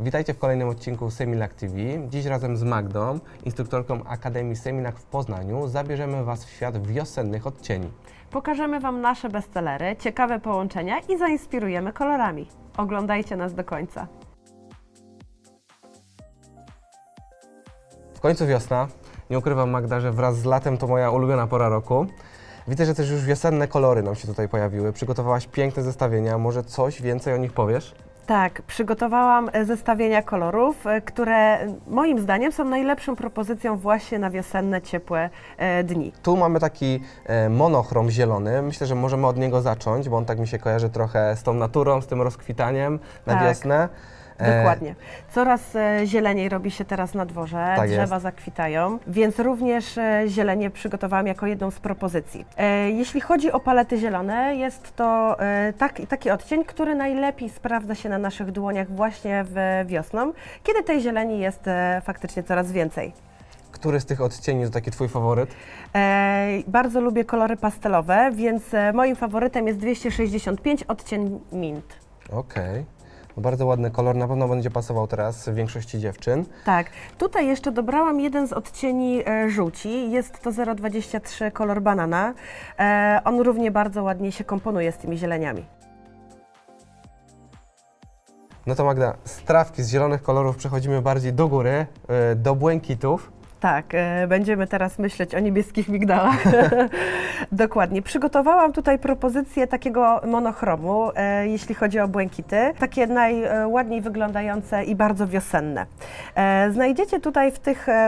Witajcie w kolejnym odcinku Semilac TV. Dziś razem z Magdą, instruktorką Akademii Semilac w Poznaniu, zabierzemy Was w świat wiosennych odcieni. Pokażemy Wam nasze bestsellery, ciekawe połączenia i zainspirujemy kolorami. Oglądajcie nas do końca. W końcu wiosna. Nie ukrywam, Magda, że wraz z latem to moja ulubiona pora roku. Widzę, że też już wiosenne kolory nam się tutaj pojawiły. Przygotowałaś piękne zestawienia. Może coś więcej o nich powiesz? Tak, przygotowałam zestawienia kolorów, które moim zdaniem są najlepszą propozycją właśnie na wiosenne, ciepłe dni. Tu mamy taki monochrom zielony. Myślę, że możemy od niego zacząć, bo on tak mi się kojarzy trochę z tą naturą, z tym rozkwitaniem na Tak. wiosnę. Dokładnie. Coraz zieleniej robi się teraz na dworze, Tak drzewa jest. zakwitają, więc również zielenie przygotowałam jako jedną z propozycji. Jeśli chodzi o palety zielone, jest to taki odcień, który najlepiej sprawdza się na naszych dłoniach właśnie wiosną, kiedy tej zieleni jest faktycznie coraz więcej. Który z tych odcieni to taki Twój faworyt? Bardzo lubię kolory pastelowe, więc moim faworytem jest 265 odcień mint. Okej. No bardzo ładny kolor, na pewno będzie pasował teraz większości dziewczyn. Tak, tutaj jeszcze dobrałam jeden z odcieni żółci, jest to 023 kolor banana. On równie bardzo ładnie się komponuje z tymi zieleniami. No to Magda, z trawki, z zielonych kolorów przechodzimy bardziej do góry, do błękitów. Tak, będziemy teraz myśleć o niebieskich migdałach. Dokładnie. Przygotowałam tutaj propozycję takiego monochromu, jeśli chodzi o błękity. Takie najładniej wyglądające i bardzo wiosenne. Znajdziecie tutaj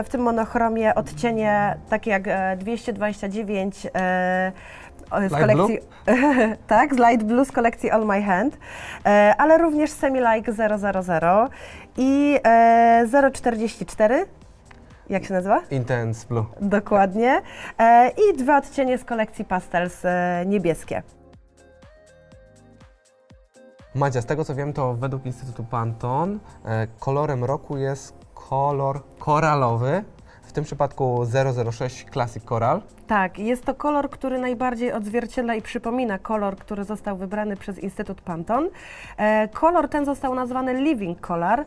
w tym monochromie odcienie takie jak 229 z kolekcji, tak, z Light Blue z kolekcji All My Hand, ale również Semilac 000 i 044. Jak się nazywa? Intense Blue. Dokładnie. I dwa odcienie z kolekcji Pastels niebieskie. Madzia, z tego co wiem, to według Instytutu Pantone kolorem roku jest kolor koralowy, w tym przypadku 006 Classic Coral. Tak, jest to kolor, który najbardziej odzwierciedla i przypomina kolor, który został wybrany przez Instytut Pantone. Kolor ten został nazwany Living Color.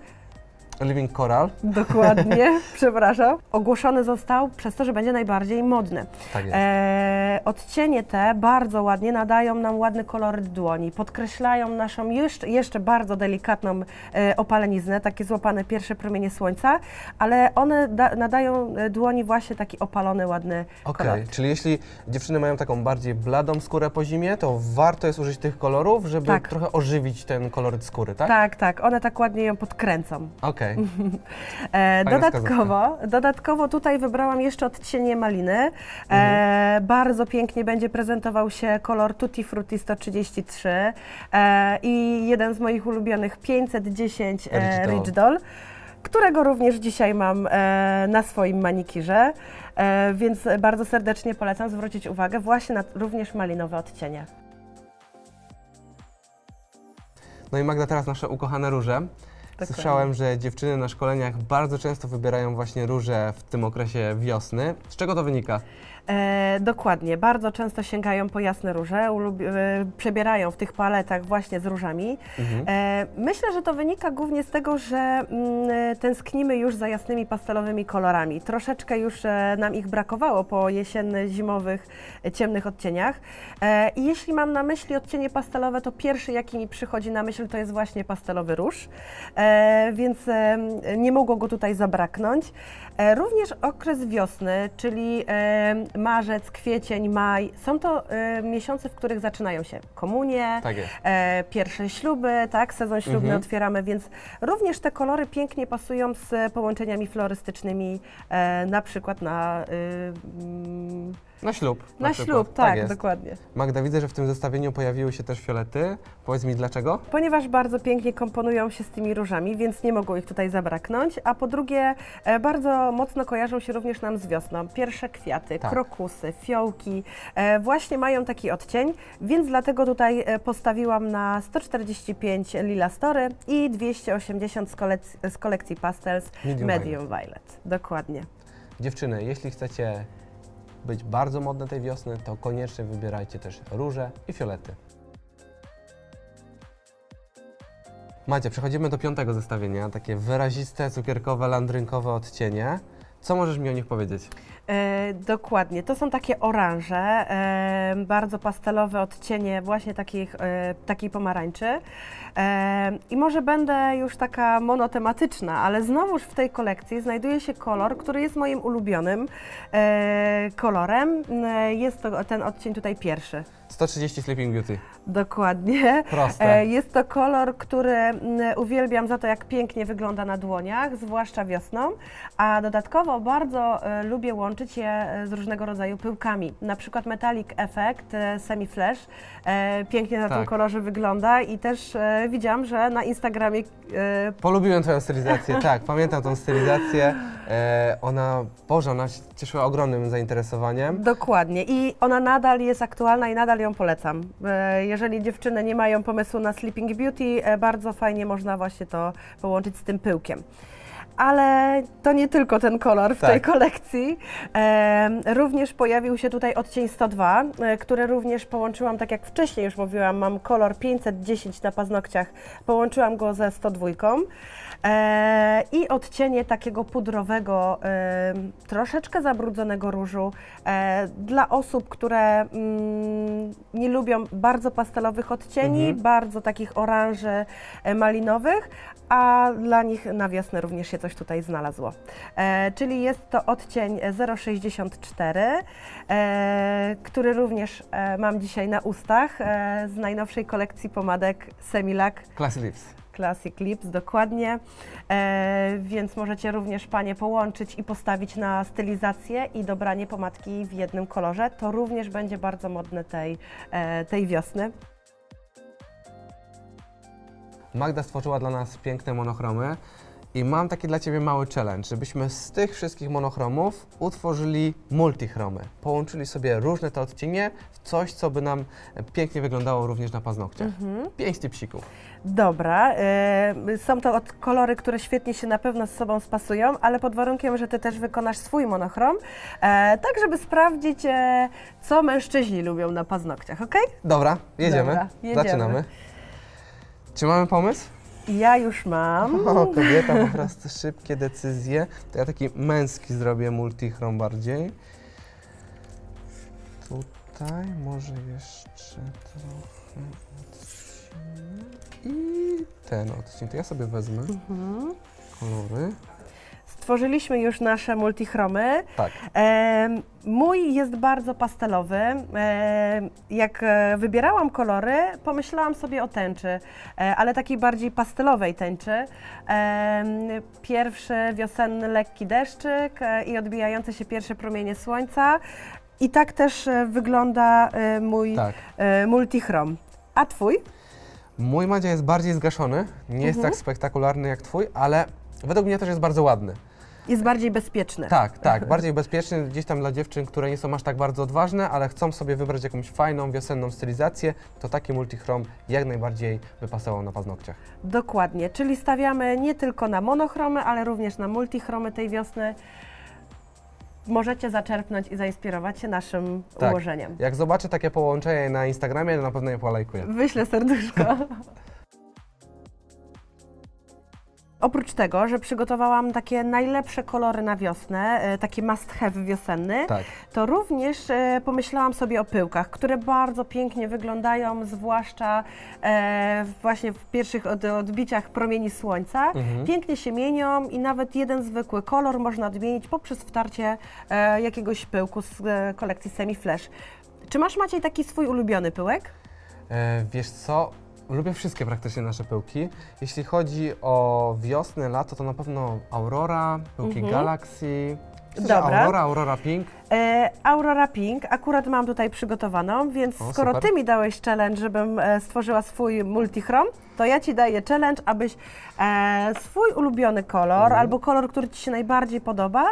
Living Coral. Dokładnie, przepraszam. Ogłoszony został przez to, że będzie najbardziej modny. Tak jest. Odcienie te bardzo ładnie nadają nam ładny koloryt dłoni, podkreślają naszą jeszcze bardzo delikatną opaleniznę, takie złapane pierwsze promienie słońca, ale one nadają dłoni właśnie taki opalony, ładny Okej, kolor. czyli jeśli dziewczyny mają taką bardziej bladą skórę po zimie, to warto jest użyć tych kolorów, żeby Tak. trochę ożywić ten koloryt skóry, tak? Tak, tak, one tak ładnie ją podkręcą. Okej. Dodatkowo tutaj wybrałam jeszcze odcienie maliny. Bardzo pięknie będzie prezentował się kolor Tutti Frutti 133 i jeden z moich ulubionych 510 Rich Doll, którego również dzisiaj mam na swoim manikirze, więc bardzo serdecznie polecam zwrócić uwagę właśnie na również malinowe odcienie. No i Magda, teraz nasze ukochane róże. Dokładnie. Słyszałem, że dziewczyny na szkoleniach bardzo często wybierają właśnie róże w tym okresie wiosny. Z czego to wynika? Dokładnie, bardzo często sięgają po jasne róże, przebierają w tych paletach właśnie z różami. Myślę, że to wynika głównie z tego, że tęsknimy już za jasnymi pastelowymi kolorami. Troszeczkę już nam ich brakowało po jesienno-zimowych, ciemnych odcieniach. I jeśli mam na myśli odcienie pastelowe, to pierwszy, jaki mi przychodzi na myśl, to jest właśnie pastelowy róż, więc nie mogło go tutaj zabraknąć. Również okres wiosny, czyli marzec, kwiecień, maj, są to miesiące, w których zaczynają się komunie, Tak jest. pierwsze śluby, tak, sezon ślubny otwieramy, więc również te kolory pięknie pasują z połączeniami florystycznymi, na przykład Na ślub. na przykład. ślub, tak, jest. dokładnie. Magda, widzę, że w tym zestawieniu pojawiły się też fiolety. Powiedz mi dlaczego? Ponieważ bardzo pięknie komponują się z tymi różami, więc nie mogło ich tutaj zabraknąć, a po drugie bardzo mocno kojarzą się również nam z wiosną. Pierwsze kwiaty, Tak. krokusy, fiołki właśnie mają taki odcień, więc dlatego tutaj postawiłam na 145 Lila Story i 280 z kolekcji Pastels Medium Violet. Dokładnie. Dziewczyny, jeśli chcecie być bardzo modne tej wiosny, to koniecznie wybierajcie też róże i fiolety. Macie, przechodzimy do 5. zestawienia, takie wyraziste, cukierkowe, landrynkowe odcienie. Co możesz mi o nich powiedzieć? Dokładnie, to są takie oranże, bardzo pastelowe odcienie właśnie takiej pomarańczy. I może będę już taka monotematyczna, ale znowuż w tej kolekcji znajduje się kolor, który jest moim ulubionym kolorem. Jest to ten odcień tutaj pierwszy. 130 Sleeping Beauty. Dokładnie. Proste. Jest to kolor, który uwielbiam za to, jak pięknie wygląda na dłoniach, zwłaszcza wiosną, a dodatkowo bardzo lubię łączyć je z różnego rodzaju pyłkami. Na przykład Metallic Effect Semi Flash pięknie na tym Tak. kolorze wygląda i też widziałam, że na Instagramie Polubiłem Twoją stylizację, tak, pamiętam tą stylizację. Ona cieszyła ogromnym zainteresowaniem. dokładnie i ona nadal jest aktualna i nadal ją polecam. Jeżeli dziewczyny nie mają pomysłu na Sleeping Beauty, bardzo fajnie można właśnie to połączyć z tym pyłkiem. Ale to nie tylko ten kolor w tej kolekcji. Również pojawił się tutaj odcień 102, który również połączyłam, tak jak wcześniej już mówiłam, mam kolor 510 na paznokciach, połączyłam go ze 102. I odcienie takiego pudrowego, troszeczkę zabrudzonego różu dla osób, które nie lubią bardzo pastelowych odcieni, bardzo takich oranży malinowych, a dla nich na wiosnę również się coś tutaj znalazło. Czyli jest to odcień 064, który również mam dzisiaj na ustach z najnowszej kolekcji pomadek Semilac Classy Lips. Classic Lips, dokładnie, więc możecie również Panie połączyć i postawić na stylizację i dobranie pomadki w jednym kolorze. To również będzie bardzo modne tej wiosny. Magda stworzyła dla nas piękne monochromy i mam taki dla Ciebie mały challenge, żebyśmy z tych wszystkich monochromów utworzyli multichromy. Połączyli sobie różne te odcienie w coś, co by nam pięknie wyglądało również na paznokciach. 5 tipsików. Dobra, są to kolory, które świetnie się na pewno z sobą spasują, ale pod warunkiem, że Ty też wykonasz swój monochrom, tak żeby sprawdzić, co mężczyźni lubią na paznokciach, ok? Dobra, jedziemy. Dobra, jedziemy. Zaczynamy. Czy mamy pomysł? Ja już mam. O, kobieta, po prostu szybkie decyzje. To ja taki męski zrobię multichrom bardziej. Tutaj może jeszcze trochę odcienia. I ten odcień, to ja sobie wezmę kolory. Stworzyliśmy już nasze multichromy. Tak. Mój jest bardzo pastelowy. Jak wybierałam kolory, pomyślałam sobie o tęczy, ale takiej bardziej pastelowej tęczy. Pierwszy wiosenny lekki deszczyk i odbijające się pierwsze promienie słońca. I tak też wygląda mój multichrom. A Twój? Mój, Madzia, jest bardziej zgaszony, nie jest tak spektakularny jak Twój, ale według mnie też jest bardzo ładny. Jest bardziej bezpieczny. Tak, bardziej bezpieczny, gdzieś tam dla dziewczyn, które nie są aż tak bardzo odważne, ale chcą sobie wybrać jakąś fajną, wiosenną stylizację, to taki multichrom jak najbardziej by pasował na paznokciach. Dokładnie, czyli stawiamy nie tylko na monochromy, ale również na multichromy tej wiosny. Możecie zaczerpnąć i zainspirować się naszym ułożeniem. Jak zobaczę takie połączenie na Instagramie, to na pewno je polajkuję. Wyślę serduszko. Oprócz tego, że przygotowałam takie najlepsze kolory na wiosnę, taki must have wiosenny, to również pomyślałam sobie o pyłkach, które bardzo pięknie wyglądają, zwłaszcza właśnie w pierwszych odbiciach promieni słońca. Pięknie się mienią i nawet jeden zwykły kolor można odmienić poprzez wtarcie jakiegoś pyłku z kolekcji Semi Flash. Czy masz, Maciej, taki swój ulubiony pyłek? Wiesz co? Lubię wszystkie praktycznie nasze pyłki. Jeśli chodzi o wiosnę, lato, to na pewno Aurora, pyłki Galaxy. Dobra. Aurora Pink. Aurora Pink akurat mam tutaj przygotowaną, więc skoro super. Ty mi dałeś challenge, żebym stworzyła swój multichrom, to ja Ci daję challenge, abyś swój ulubiony kolor albo kolor, który Ci się najbardziej podoba,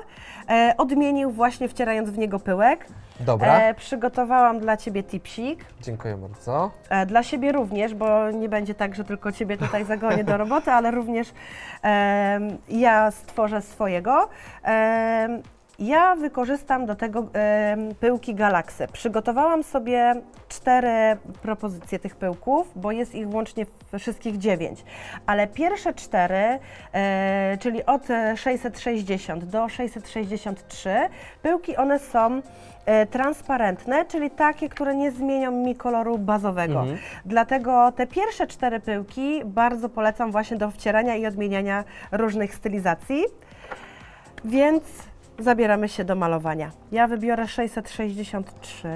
odmienił właśnie wcierając w niego pyłek. Dobra. Przygotowałam dla Ciebie tipsik. Dziękuję bardzo. Dla siebie również, bo nie będzie tak, że tylko Ciebie tutaj zagonię do roboty, ale również ja stworzę swojego. Ja wykorzystam do tego pyłki Galaxy. Przygotowałam sobie 4 propozycje tych pyłków, bo jest ich łącznie wszystkich 9. Ale pierwsze 4, czyli od 660 do 663 pyłki, one są transparentne, czyli takie, które nie zmienią mi koloru bazowego. Dlatego te pierwsze 4 pyłki bardzo polecam właśnie do wcierania i odmieniania różnych stylizacji. Więc zabieramy się do malowania. Ja wybiorę 663.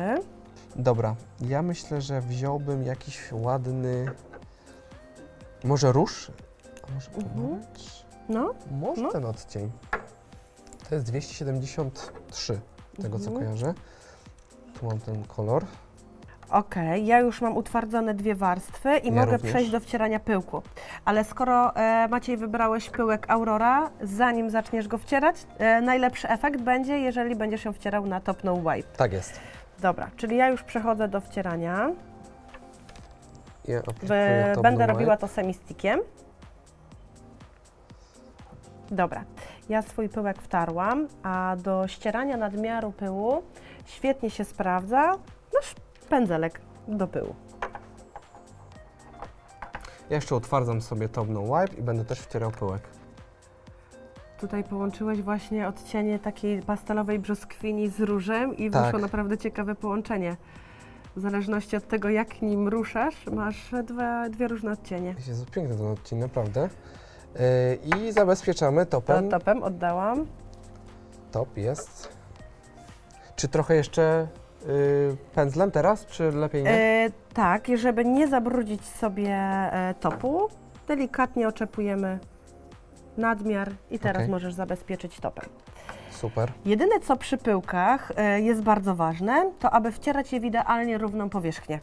Dobra, ja myślę, że wziąłbym jakiś ładny, może róż? A może pomarańcz? No, Może no. ten odcień. To jest 273, tego co kojarzę. Tu mam ten kolor. Okej, ja już mam utwardzone 2 warstwy i Ja mogę również. przejść do wcierania pyłku. Ale skoro Maciej wybrałeś pyłek Aurora, zanim zaczniesz go wcierać, najlepszy efekt będzie, jeżeli będziesz ją wcierał na Top No Wipe. Tak jest. Dobra, czyli ja już przechodzę do wcierania. Ja aplikuję Top Będę No robiła Wipe. to semi-stickiem. Dobra, ja swój pyłek wtarłam, a do ścierania nadmiaru pyłu świetnie się sprawdza nasz pędzelek do pyłu. Ja jeszcze utwardzam sobie Top No Wipe i będę też wcierał pyłek. Tutaj połączyłeś właśnie odcienie takiej pastelowej brzoskwini z różem i Tak. wyszło naprawdę ciekawe połączenie. W zależności od tego, jak nim ruszasz, masz dwie różne odcienie. Jest piękny ten odcień, naprawdę. I zabezpieczamy topem. To topem oddałam. Top jest. Czy trochę jeszcze pędzlem teraz, czy lepiej nie? Tak, i żeby nie zabrudzić sobie topu, delikatnie oczepujemy nadmiar i teraz Okej. możesz zabezpieczyć topem. Super. Jedyne co przy pyłkach jest bardzo ważne, to aby wcierać je w idealnie równą powierzchnię.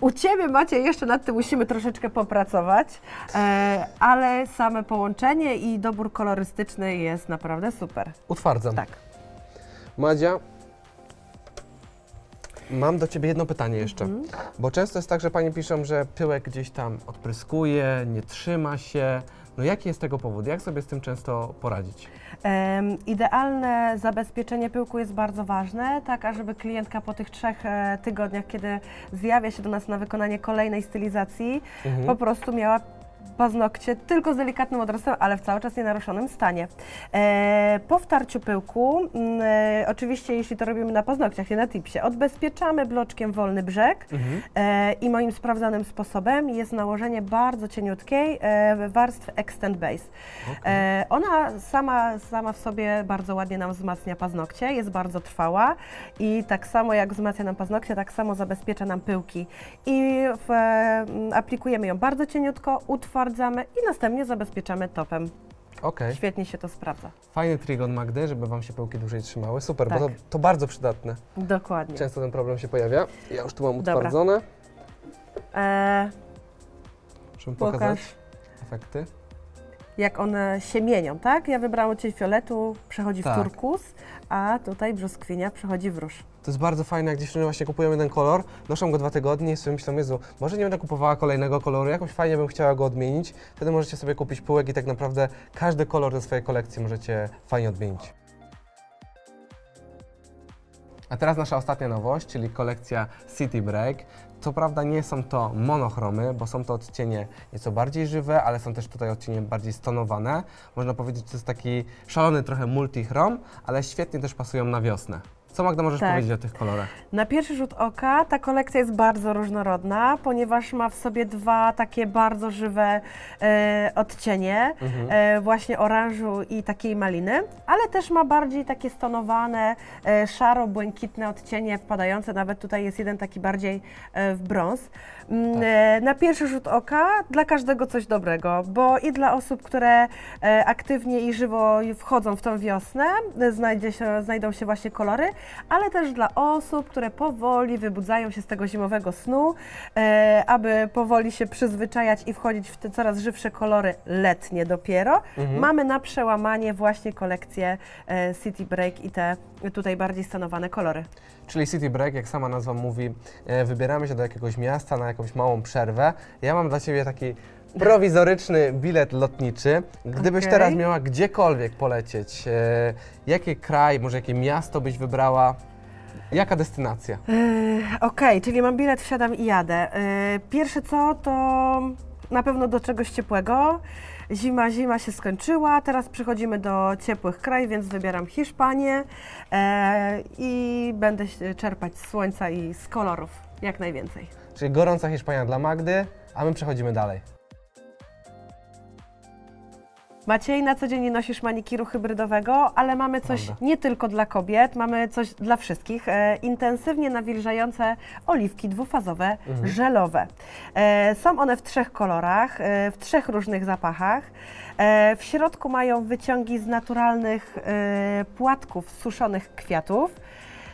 U Ciebie, Maciej, jeszcze nad tym musimy troszeczkę popracować, ale same połączenie i dobór kolorystyczny jest naprawdę super. Utwardzam. Tak. Madzia, mam do Ciebie jedno pytanie jeszcze, bo często jest tak, że Panie piszą, że pyłek gdzieś tam odpryskuje, nie trzyma się. No jaki jest tego powód? Jak sobie z tym często poradzić? Idealne zabezpieczenie pyłku jest bardzo ważne, tak ażeby klientka po tych 3 tygodniach, kiedy zjawia się do nas na wykonanie kolejnej stylizacji, po prostu miała paznokcie tylko z delikatnym odrostem, ale w cały czas nienaruszonym stanie. Po wtarciu pyłku, oczywiście jeśli to robimy na paznokciach, nie na tipsie, odbezpieczamy bloczkiem wolny brzeg i moim sprawdzonym sposobem jest nałożenie bardzo cieniutkiej warstwy Extend Base. Ona sama w sobie bardzo ładnie nam wzmacnia paznokcie, jest bardzo trwała i tak samo jak wzmacnia nam paznokcie, tak samo zabezpiecza nam pyłki. I aplikujemy ją bardzo cieniutko, utwardzamy i następnie zabezpieczamy topem. Okej. Świetnie się to sprawdza. Fajny trik od Magdy, żeby Wam się pyłki dłużej trzymały. Super, Tak. bo to bardzo przydatne. Dokładnie. Często ten problem się pojawia. Ja już tu mam Dobra. utwardzone. Żeby Pokaż, pokazać efekty. jak one się mienią, tak? Ja wybrałam cień fioletu, przechodzi Tak. w turkus, a tutaj brzoskwinia przechodzi w róż. To jest bardzo fajne, jak dziewczyny właśnie kupują jeden kolor, noszą go 2 tygodnie i sobie myślą, Jezu, może nie będę kupowała kolejnego koloru, jakoś fajnie bym chciała go odmienić. Wtedy możecie sobie kupić pyłek i tak naprawdę każdy kolor ze swojej kolekcji możecie fajnie odmienić. A teraz nasza ostatnia nowość, czyli kolekcja City Break. Co prawda nie są to monochromy, bo są to odcienie nieco bardziej żywe, ale są też tutaj odcienie bardziej stonowane. Można powiedzieć, że to jest taki szalony trochę multichrom, ale świetnie też pasują na wiosnę. Co, Magda, możesz Tak. powiedzieć o tych kolorach? Na pierwszy rzut oka ta kolekcja jest bardzo różnorodna, ponieważ ma w sobie 2 takie bardzo żywe odcienie, właśnie oranżu i takiej maliny, ale też ma bardziej takie stonowane, szaro-błękitne odcienie wpadające, nawet tutaj jest jeden taki bardziej w brąz. Na pierwszy rzut oka dla każdego coś dobrego, bo i dla osób, które aktywnie i żywo wchodzą w tą wiosnę, znajdą się właśnie kolory, ale też dla osób, które powoli wybudzają się z tego zimowego snu, aby powoli się przyzwyczajać i wchodzić w te coraz żywsze kolory letnie dopiero. Mamy na przełamanie właśnie kolekcję City Break i te tutaj bardziej stonowane kolory. Czyli City Break, jak sama nazwa mówi, wybieramy się do jakiegoś miasta na jakąś małą przerwę. Ja mam dla Ciebie taki prowizoryczny bilet lotniczy. Gdybyś Okej. teraz miała gdziekolwiek polecieć, jaki kraj, może jakie miasto byś wybrała? Jaka destynacja? Okej, czyli mam bilet, wsiadam i jadę. Pierwsze co, to na pewno do czegoś ciepłego. Zima się skończyła, teraz przechodzimy do ciepłych krajów, więc wybieram Hiszpanię i będę czerpać z słońca i z kolorów jak najwięcej. Czyli gorąca Hiszpania dla Magdy, a my przechodzimy dalej. Maciej, na co dzień nie nosisz manikiru hybrydowego, ale mamy coś Prawda. nie tylko dla kobiet, mamy coś dla wszystkich. Intensywnie nawilżające oliwki dwufazowe, żelowe. Są one w 3 kolorach, w 3 różnych zapachach. W środku mają wyciągi z naturalnych płatków suszonych kwiatów.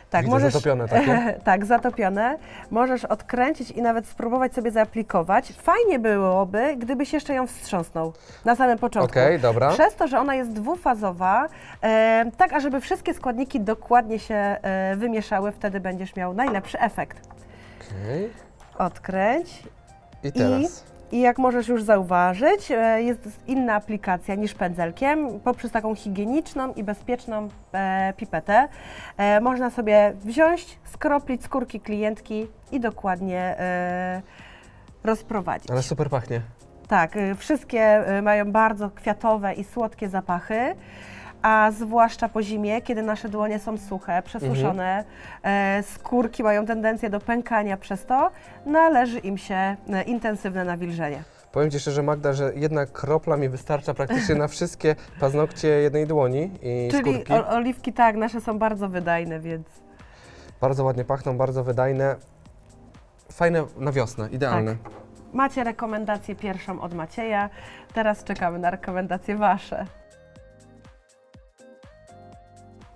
Tak, Widzę zatopione takie. tak, zatopione. Możesz odkręcić i nawet spróbować sobie zaaplikować. Fajnie byłoby, gdybyś jeszcze ją wstrząsnął na samym początku. Okej, dobra. Przez to, że ona jest dwufazowa, tak ażeby wszystkie składniki dokładnie się wymieszały, wtedy będziesz miał najlepszy efekt. Okej. Odkręć. I teraz. I jak możesz już zauważyć, jest inna aplikacja niż pędzelkiem. Poprzez taką higieniczną i bezpieczną pipetę można sobie wziąć, skroplić skórki klientki i dokładnie rozprowadzić. Ale super pachnie. Tak, wszystkie mają bardzo kwiatowe i słodkie zapachy, a zwłaszcza po zimie, kiedy nasze dłonie są suche, przesuszone, skórki mają tendencję do pękania przez to, należy im się intensywne nawilżenie. Powiem Ci szczerze, Magda, że jedna kropla mi wystarcza praktycznie na wszystkie paznokcie jednej dłoni i Czyli skórki. oliwki, tak, nasze są bardzo wydajne, więc Bardzo ładnie pachną, bardzo wydajne. Fajne na wiosnę, idealne. tak. Macie rekomendację pierwszą od Macieja, teraz czekamy na rekomendacje Wasze.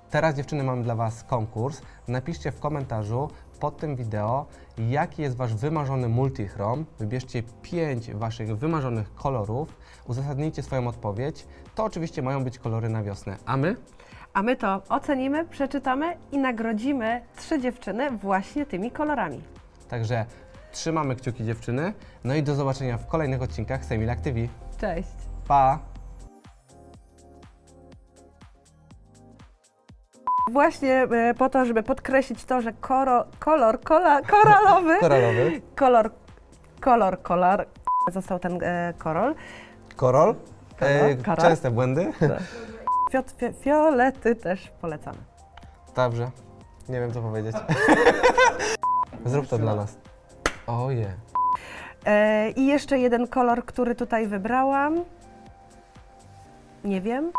Teraz dziewczyny mam dla Was konkurs. Napiszcie w komentarzu pod tym wideo, jaki jest Wasz wymarzony multichrom. Wybierzcie 5 Waszych wymarzonych kolorów, uzasadnijcie swoją odpowiedź. To oczywiście mają być kolory na wiosnę. A my? A my to ocenimy, przeczytamy i nagrodzimy 3 dziewczyny właśnie tymi kolorami. Także trzymamy kciuki dziewczyny. No i do zobaczenia w kolejnych odcinkach Semilak TV. Cześć! Pa! Właśnie po to, żeby podkreślić to, że koralowy, Koralowy. kolor, został ten korol. Korol. Korol. Częste błędy. Fiolety też polecamy. Dobrze. Nie wiem co powiedzieć. Zrób to dla nas. Oje. I jeszcze jeden kolor, który tutaj wybrałam. Nie wiem.